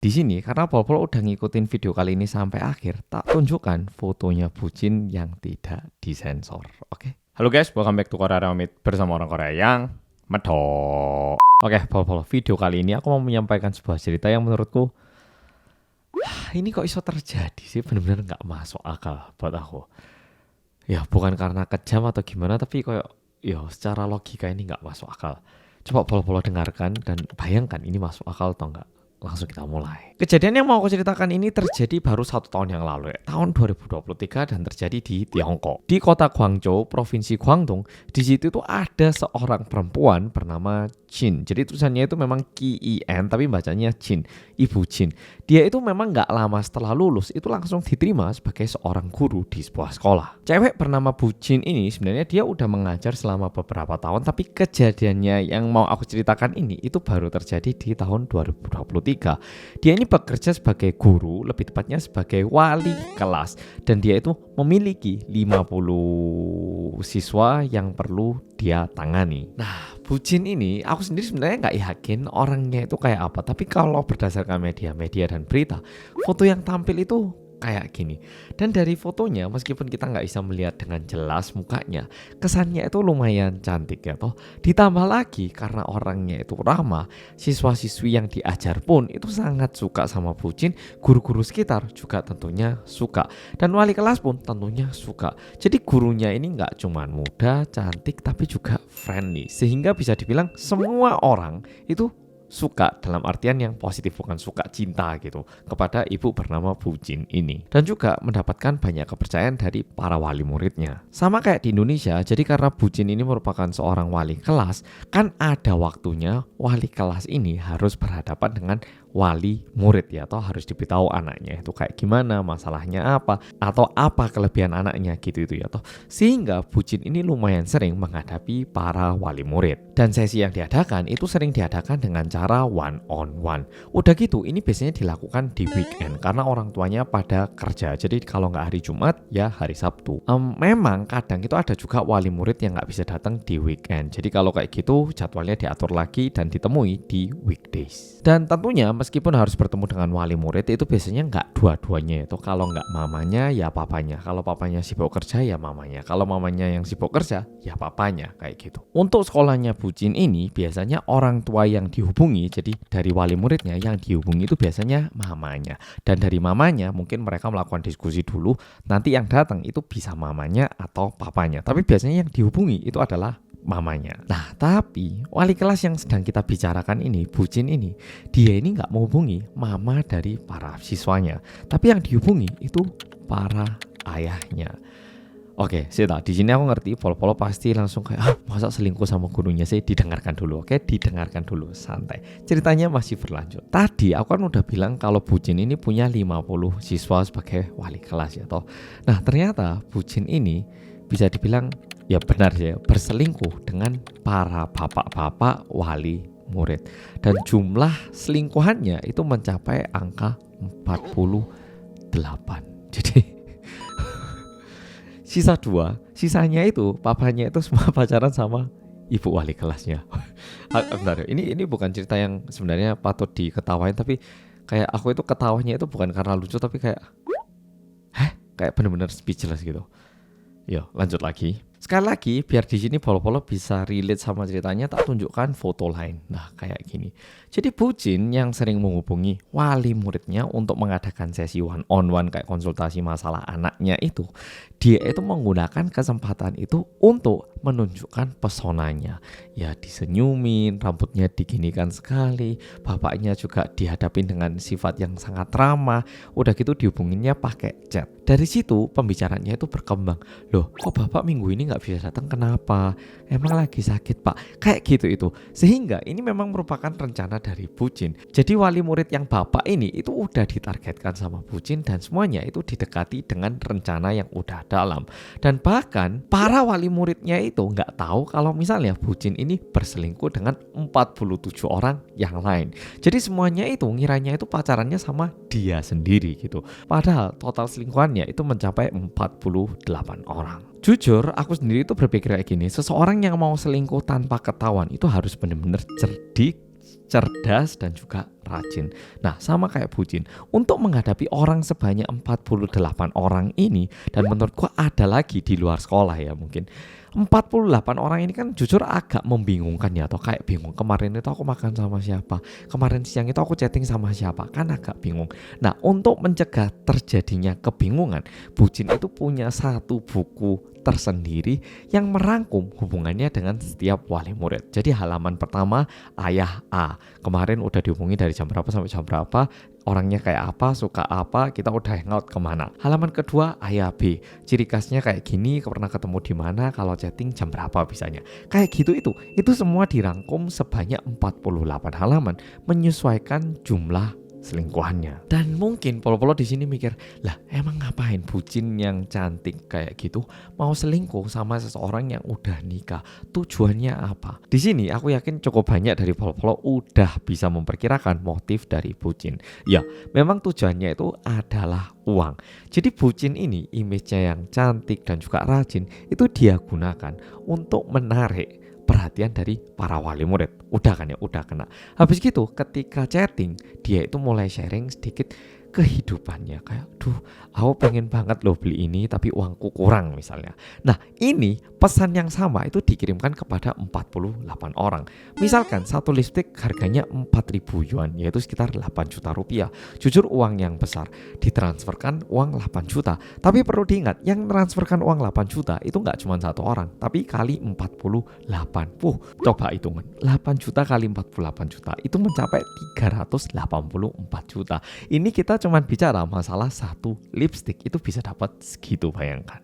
Di sini karena Pol udah ngikutin video kali ini sampai akhir, tak tunjukkan fotonya bucin yang tidak disensor. Oke. Halo guys, welcome back to Korea Ramit bersama orang Korea yang medok. Oke, Pol, video kali ini aku mau menyampaikan sebuah cerita yang menurutku ini kok iso terjadi sih, bener-bener nggak masuk akal buat aku. Ya bukan karena kejam atau gimana, tapi kayak ya secara logika ini nggak masuk akal. Coba Pol dengarkan dan bayangkan ini masuk akal atau enggak. Langsung kita mulai. Kejadian yang mau aku ceritakan ini terjadi baru 1 tahun yang lalu, tahun 2023, dan terjadi di Tiongkok. Di kota Guangzhou, provinsi Guangdong, di situ tuh ada seorang perempuan bernama Jin. Jadi tulisannya itu memang Qin, tapi bacanya Jin, Ibu Jin. Dia itu memang nggak lama setelah lulus itu langsung diterima sebagai seorang guru di sebuah sekolah. Cewek bernama Bu Jin ini sebenarnya dia udah mengajar selama beberapa tahun, tapi kejadiannya yang mau aku ceritakan ini itu baru terjadi di tahun 2023. Dia ini bekerja sebagai guru, lebih tepatnya sebagai wali kelas, dan dia itu memiliki 50 siswa yang perlu dia tangani. Nah, Bu Jin ini aku sendiri sebenarnya nggak yakin orangnya itu kayak apa, tapi kalau berdasarkan media-media dan berita, foto yang tampil itu kayak gini. Dan dari fotonya meskipun kita nggak bisa melihat dengan jelas mukanya, kesannya itu lumayan cantik ya toh. Ditambah lagi karena orangnya itu ramah, siswa-siswi yang diajar pun itu sangat suka sama Bu Jin, guru-guru sekitar juga tentunya suka, dan wali kelas pun tentunya suka. Jadi gurunya ini nggak cuma muda, cantik, tapi juga friendly, sehingga bisa dibilang semua orang itu suka, dalam artian yang positif, bukan suka cinta gitu, kepada ibu bernama Bu Jin ini. Dan juga mendapatkan banyak kepercayaan dari para wali muridnya. Sama kayak di Indonesia, jadi karena Bu Jin ini merupakan seorang wali kelas, kan ada waktunya wali kelas ini harus berhadapan dengan wali murid ya, atau harus diberitahu anaknya itu kayak gimana, masalahnya apa, atau apa kelebihan anaknya gitu itu ya toh. Sehingga Bu Jin ini lumayan sering menghadapi para wali murid. Dan sesi yang diadakan itu sering diadakan dengan cara one on one. Udah gitu ini biasanya dilakukan di weekend karena orang tuanya pada kerja. Jadi kalau nggak hari Jumat ya hari Sabtu. Memang kadang itu ada juga wali murid yang nggak bisa datang di weekend. Jadi kalau kayak gitu jadwalnya diatur lagi dan ditemui di weekdays. Dan tentunya meskipun harus bertemu dengan wali murid itu biasanya nggak dua-duanya itu. Kalau nggak mamanya ya papanya. Kalau papanya sibuk kerja ya mamanya. Kalau mamanya yang sibuk kerja ya papanya, kayak gitu. Untuk sekolahnya Bu Jin ini biasanya orang tua yang dihubungi, jadi dari wali muridnya yang dihubungi itu biasanya mamanya. Dan dari mamanya mungkin mereka melakukan diskusi dulu, nanti yang datang itu bisa mamanya atau papanya. Tapi biasanya yang dihubungi itu adalah mamanya. Nah, tapi wali kelas yang sedang kita bicarakan ini, Bu Jin ini, dia ini nggak menghubungi mama dari para siswanya, tapi yang dihubungi itu para ayahnya. Oke, Sita, di sini aku ngerti Pol pasti langsung kayak masa selingkuh sama gurunya sih. Didengarkan dulu, oke? Didengarkan dulu, santai. Ceritanya masih berlanjut. Tadi aku kan udah bilang kalau Bu Jin ini punya 50 siswa sebagai wali kelas ya toh. Nah, ternyata Bu Jin ini bisa dibilang ya benar ya, berselingkuh dengan para bapak-bapak wali murid. Dan jumlah selingkuhannya itu mencapai angka 48. Jadi sisanya itu papanya itu semua pacaran sama ibu wali kelasnya. Bentar, ini bukan cerita yang sebenarnya patut diketawain, tapi kayak aku itu ketawanya itu bukan karena lucu, tapi kayak kayak bener-bener speechless gitu. Yo, lanjut lagi. Sekali lagi, biar di sini Pol bisa relate sama ceritanya, tak tunjukkan foto lain. Nah, kayak gini. Jadi Bu Jin yang sering menghubungi wali muridnya untuk mengadakan sesi one on one kayak konsultasi masalah anaknya itu, dia itu menggunakan kesempatan itu untuk menunjukkan pesonanya. Ya disenyumin, rambutnya diginikan sekali, bapaknya juga dihadapin dengan sifat yang sangat ramah. Udah gitu dihubunginnya pakai chat. Dari situ pembicaranya itu berkembang. Loh, kok bapak minggu ini nggak bisa datang, kenapa? Emang lagi sakit pak? Kayak gitu itu. Sehingga ini memang merupakan rencana dari Bu Jin. Jadi wali murid yang bapak ini itu udah ditargetkan sama Bu Jin, dan semuanya itu didekati dengan rencana yang udah dalam. Dan bahkan para wali muridnya itu nggak tahu kalau misalnya Bu Jin ini berselingkuh dengan 47 orang yang lain. Jadi semuanya itu ngiranya itu pacarannya sama dia sendiri gitu. Padahal total selingkuhannya itu mencapai 48 orang. Jujur, aku sendiri itu berpikir kayak gini, seseorang yang mau selingkuh tanpa ketahuan itu harus benar-benar cerdik, cerdas, dan juga rajin. Nah, sama kayak bucin. Untuk menghadapi orang sebanyak 48 orang ini, dan menurutku ada lagi di luar sekolah ya mungkin. 48 orang ini kan jujur agak membingungkan ya, atau kayak bingung. Kemarin itu aku makan sama siapa? Kemarin siang itu aku chatting sama siapa? Kan agak bingung. Nah, untuk mencegah terjadinya kebingungan, bucin itu punya satu buku tersendiri yang merangkum hubungannya dengan setiap wali murid. Jadi halaman pertama, ayah A. Kemarin udah dihubungi dari jam berapa sampai jam berapa, orangnya kayak apa, suka apa, kita udah hangout kemana. Halaman kedua, ayah B. Ciri khasnya kayak gini, pernah ketemu di mana, kalau chatting jam berapa bisanya. Kayak gitu itu. Itu semua dirangkum sebanyak 48 halaman, menyesuaikan jumlah selingkuhannya. Dan mungkin polo-polo di sini mikir, lah emang ngapain bucin yang cantik kayak gitu mau selingkuh sama seseorang yang udah nikah? Tujuannya apa? Di sini aku yakin cukup banyak dari polo-polo udah bisa memperkirakan motif dari bucin. Ya, memang tujuannya itu adalah uang. Jadi bucin ini, image-nya yang cantik dan juga rajin, itu dia gunakan untuk menarik perhatian dari para wali murid. Udah kan ya, udah kena. Habis gitu ketika chatting, dia itu mulai sharing sedikit kehidupannya. Kayak, duh aku pengen banget loh beli ini tapi uangku kurang misalnya. Nah, ini pesan yang sama itu dikirimkan kepada 48 orang. Misalkan satu lipstick harganya 4.000 yuan, yaitu sekitar 8 juta rupiah. Jujur uang yang besar. Ditransferkan uang 8 juta. Tapi perlu diingat, yang transferkan uang 8 juta itu nggak cuma satu orang, tapi kali 48. Coba hitungan. 8 juta kali 48 juta itu mencapai 384 juta. Ini kita cuman bicara masalah satu lipstick itu bisa dapat segitu, bayangkan.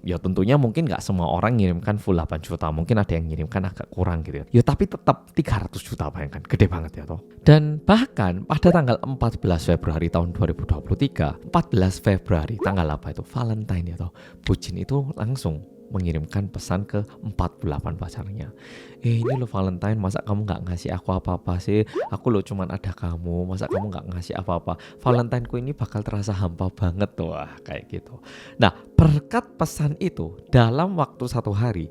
Ya tentunya mungkin gak semua orang ngirimkan full 8 juta, mungkin ada yang ngirimkan agak kurang gitu ya. Ya tapi tetap 300 juta, bayangkan, gede banget ya toh. Dan bahkan pada tanggal 14 Februari tahun 2023, 14 Februari tanggal apa itu? Valentine ya toh. Bucin itu langsung mengirimkan pesan ke 48 pacarnya. Ini lo Valentine, masa kamu gak ngasih aku apa-apa sih? Aku lo cuman ada kamu, masa kamu gak ngasih apa-apa? Valentineku ini bakal terasa hampa banget tuh. Wah, kayak gitu. Nah, berkat pesan itu, dalam waktu 1 hari,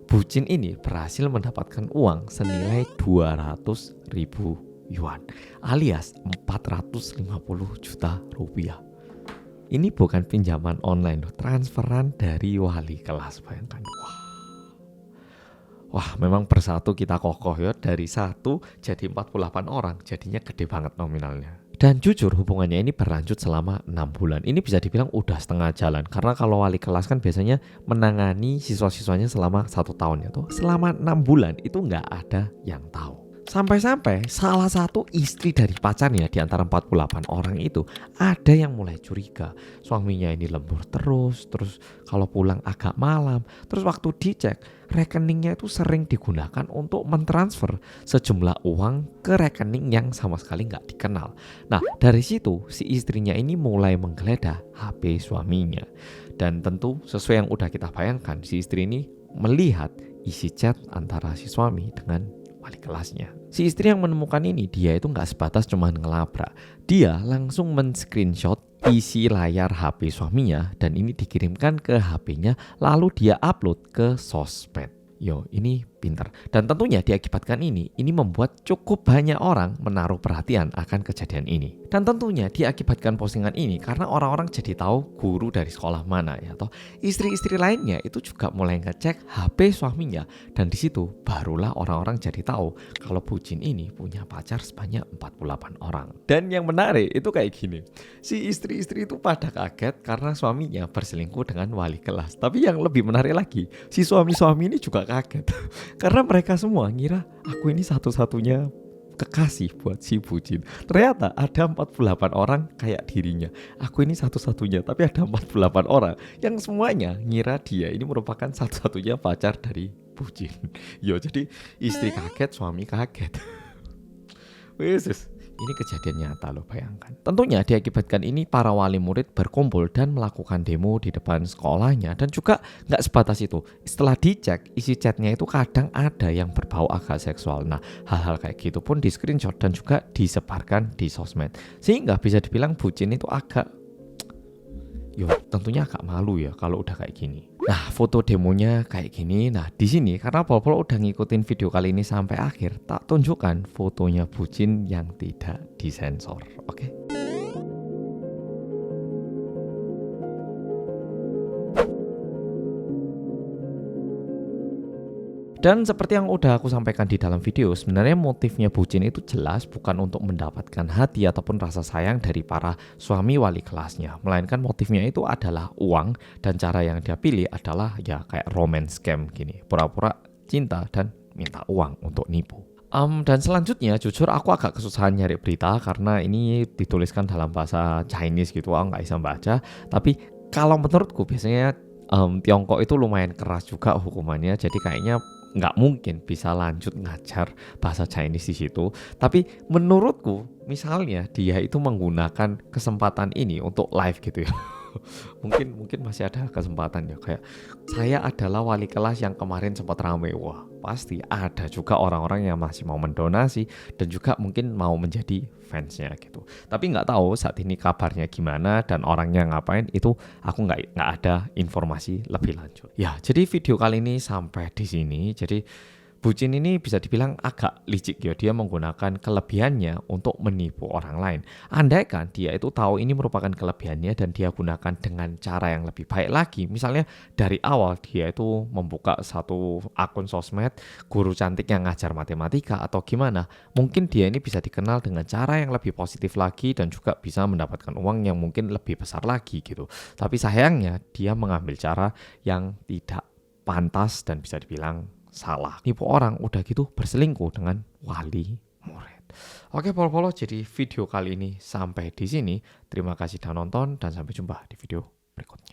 bucin ini berhasil mendapatkan uang senilai 200.000 yuan, alias 450 juta rupiah. Ini bukan pinjaman online loh, transferan dari wali kelas, bayangkan. Wah, memang bersatu kita kokoh ya, dari 1 jadi 48 orang, jadinya gede banget nominalnya. Dan jujur hubungannya ini berlanjut selama 6 bulan. Ini bisa dibilang udah setengah jalan, karena kalau wali kelas kan biasanya menangani siswa-siswanya selama 1 tahun ya tuh. Selama 6 bulan itu nggak ada yang tahu. Sampai-sampai salah satu istri dari pacarnya di antara 48 orang itu ada yang mulai curiga. Suaminya ini lembur terus kalau pulang agak malam. Terus waktu dicek, rekeningnya itu sering digunakan untuk mentransfer sejumlah uang ke rekening yang sama sekali nggak dikenal. Nah, dari situ si istrinya ini mulai menggeledah HP suaminya. Dan tentu sesuai yang udah kita bayangkan, si istri ini melihat isi chat antara si suami dengan wali kelasnya. Si istri yang menemukan ini, dia itu gak sebatas cuma ngelabrak. Dia langsung men-screenshot isi layar HP suaminya dan ini dikirimkan ke HP-nya, lalu dia upload ke sosmed. Yo, ini pinter. Dan tentunya diakibatkan ini membuat cukup banyak orang menaruh perhatian akan kejadian ini. Dan tentunya diakibatkan postingan ini karena orang-orang jadi tahu guru dari sekolah mana ya toh. Istri-istri lainnya itu juga mulai ngecek HP suaminya dan di situ barulah orang-orang jadi tahu kalau bucin ini punya pacar sebanyak 48 orang. Dan yang menarik itu kayak gini. Si istri-istri itu pada kaget karena suaminya berselingkuh dengan wali kelas. Tapi yang lebih menarik lagi, si suami-suami ini juga kaget. Karena mereka semua ngira aku ini satu-satunya kekasih buat si bucin. Ternyata ada 48 orang kayak dirinya. Aku ini satu-satunya, tapi ada 48 orang yang semuanya ngira dia ini merupakan satu-satunya pacar dari bucin. Yo, jadi istri kaget, suami kaget. Yesus. Ini kejadian nyata loh, bayangkan. Tentunya diakibatkan ini para wali murid berkumpul dan melakukan demo di depan sekolahnya. Dan juga gak sebatas itu. Setelah dicek, isi chatnya itu kadang ada yang berbau agak seksual. Nah, hal-hal kayak gitu pun di screenshot dan juga disebarkan di sosmed. Sehingga bisa dibilang bucin itu agak yo tentunya agak malu ya kalau udah kayak gini. Nah, foto demonya kayak gini. Nah, di sini karena Pol-Pol udah ngikutin video kali ini sampai akhir, tak tunjukkan fotonya bucin yang tidak disensor. Oke? Dan seperti yang udah aku sampaikan di dalam video, sebenarnya motifnya bucin itu jelas bukan untuk mendapatkan hati ataupun rasa sayang dari para suami wali kelasnya. Melainkan motifnya itu adalah uang, dan cara yang dia pilih adalah ya kayak romance scam gini. Pura-pura cinta dan minta uang untuk nipu. Dan selanjutnya jujur aku agak kesusahan nyari berita karena ini dituliskan dalam bahasa Chinese gitu, aku nggak bisa baca. Tapi kalau menurutku biasanya Tiongkok itu lumayan keras juga hukumannya, jadi kayaknya nggak mungkin bisa lanjut ngajar bahasa Chinese di situ. Tapi menurutku, misalnya dia itu menggunakan kesempatan ini untuk live gitu ya. mungkin masih ada kesempatan ya, kayak saya adalah wali kelas yang kemarin sempat rame. Wah, pasti ada juga orang-orang yang masih mau mendonasi dan juga mungkin mau menjadi fansnya gitu. Tapi nggak tahu saat ini kabarnya gimana dan orangnya ngapain, itu aku nggak ada informasi lebih lanjut. Ya, jadi video kali ini sampai di sini. Jadi bucin ini bisa dibilang agak licik ya, dia menggunakan kelebihannya untuk menipu orang lain. Andaikan dia itu tahu ini merupakan kelebihannya dan dia gunakan dengan cara yang lebih baik lagi, misalnya dari awal dia itu membuka satu akun sosmed guru cantik yang ngajar matematika atau gimana, mungkin dia ini bisa dikenal dengan cara yang lebih positif lagi dan juga bisa mendapatkan uang yang mungkin lebih besar lagi gitu. Tapi sayangnya dia mengambil cara yang tidak pantas dan bisa dibilang salah. Nipu orang udah gitu berselingkuh dengan wali murid. Oke Pol-Polo, jadi video kali ini sampai di sini. Terima kasih sudah nonton dan sampai jumpa di video berikutnya.